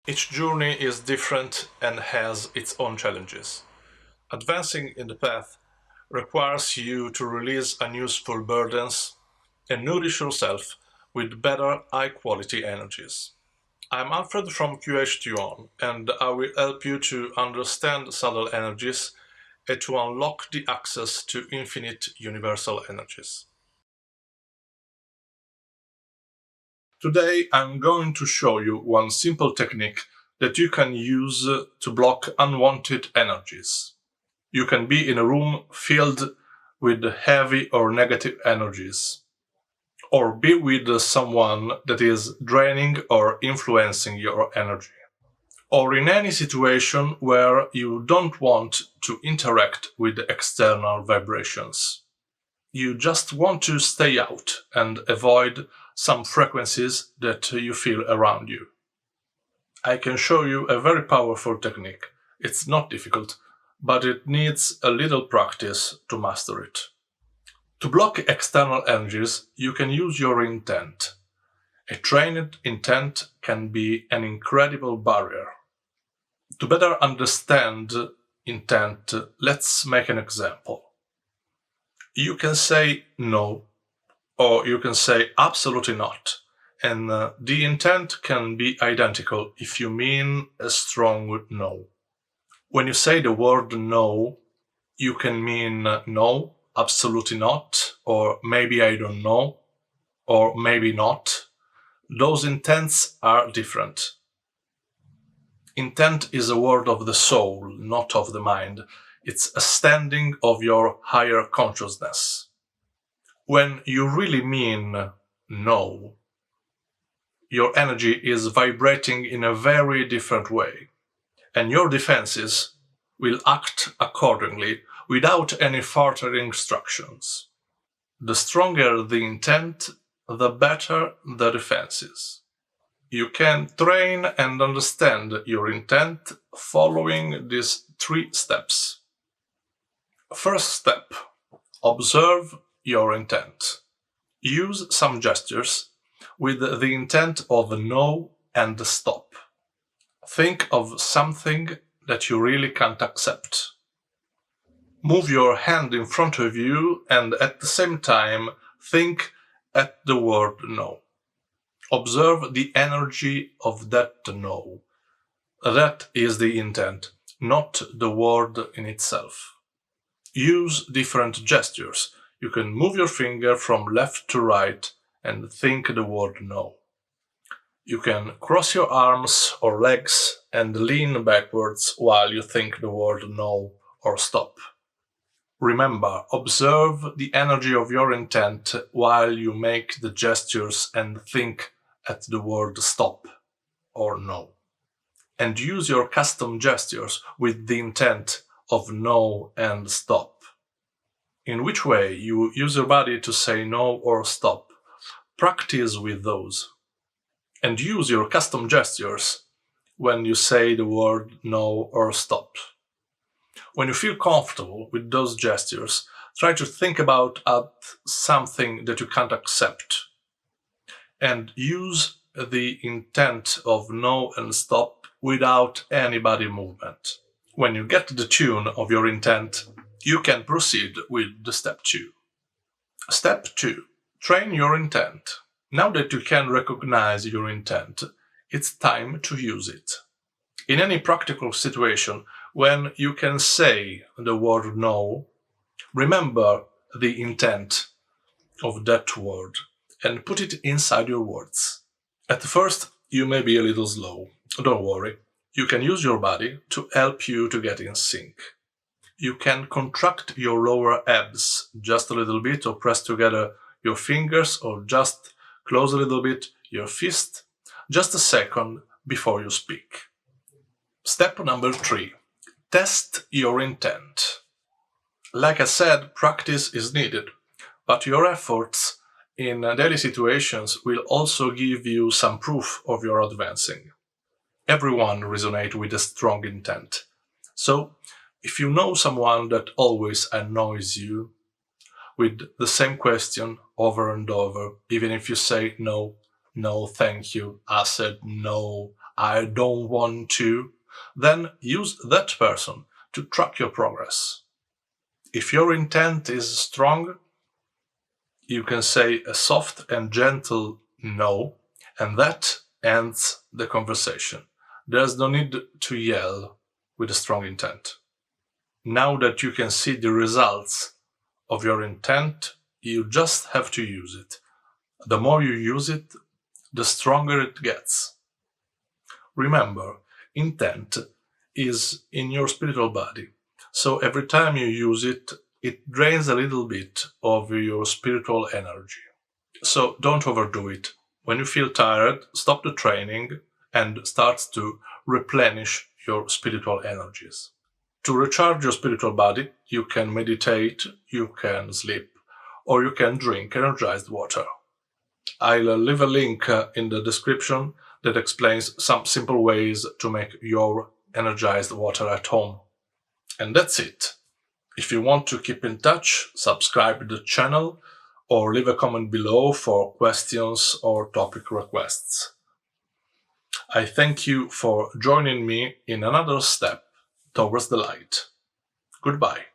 Each journey is different and has its own challenges. Advancing in the path requires you to release unuseful burdens and nourish yourself with better, high-quality energies. I'm Alfred from QH1 and I will help you to understand subtle energies and to unlock the access to infinite universal energies. Today I'm going to show you one simple technique that you can use to block unwanted energies. You can be in a room filled with heavy or negative energies, or be with someone that is draining or influencing your energy, or in any situation where you don't want to interact with external vibrations. You just want to stay out and avoid some frequencies that you feel around you. I can show you a very powerful technique. It's not difficult, but it needs a little practice to master it. To block external energies, you can use your intent. A trained intent can be an incredible barrier. To better understand intent, let's make an example. You can say no, or you can say absolutely not, and the intent can be identical if you mean a strong no. When you say the word no, you can mean no, absolutely not, or maybe I don't know, or maybe not. Those intents are different. Intent is a word of the soul, not of the mind. It's a standing of your higher consciousness. When you really mean no, your energy is vibrating in a very different way, and your defenses will act accordingly without any further instructions. The stronger the intent, the better the defenses. You can train and understand your intent following these 3 steps. First step, observe your intent. Use some gestures with the intent of no and stop. Think of something that you really can't accept. Move your hand in front of you and at the same time think at the word no. Observe the energy of that no. That is the intent, not the word in itself. Use different gestures. You can move your finger from left to right and think the word no. You can cross your arms or legs and lean backwards while you think the word no or stop. Remember, observe the energy of your intent while you make the gestures and think at the word stop or no. And use your custom gestures with the intent of no and stop. In which way you use your body to say no or stop. Practice with those. And use your custom gestures when you say the word no or stop. When you feel comfortable with those gestures, try to think about something that you can't accept. And use the intent of no and stop without any body movement. When you get the tune of your intent, you can proceed with the step 2. Step 2. Train your intent. Now that you can recognize your intent, it's time to use it. In any practical situation, when you can say the word no, remember the intent of that word and put it inside your words. At first, you may be a little slow. Don't worry. You can use your body to help you to get in sync. You can contract your lower abs just a little bit, or press together your fingers, or just close a little bit your fist, just a second before you speak. Step number 3. Test your intent. Like I said, practice is needed, but your efforts in daily situations will also give you some proof of your advancing. Everyone resonates with a strong intent. So, if you know someone that always annoys you with the same question over and over, even if you say no, no, thank you, I said no, I don't want to, then use that person to track your progress. If your intent is strong, you can say a soft and gentle no, and that ends the conversation. There's no need to yell with a strong intent. Now that you can see the results of your intent, you just have to use it. The more you use it, the stronger it gets. Remember, intent is in your spiritual body. So every time you use it, it drains a little bit of your spiritual energy. So don't overdo it. When you feel tired, stop the training and start to replenish your spiritual energies. To recharge your spiritual body, you can meditate, you can sleep, or you can drink energized water. I'll leave a link in the description that explains some simple ways to make your energized water at home. And that's it. If you want to keep in touch, subscribe to the channel or leave a comment below for questions or topic requests. I thank you for joining me in another step towards the light. Goodbye.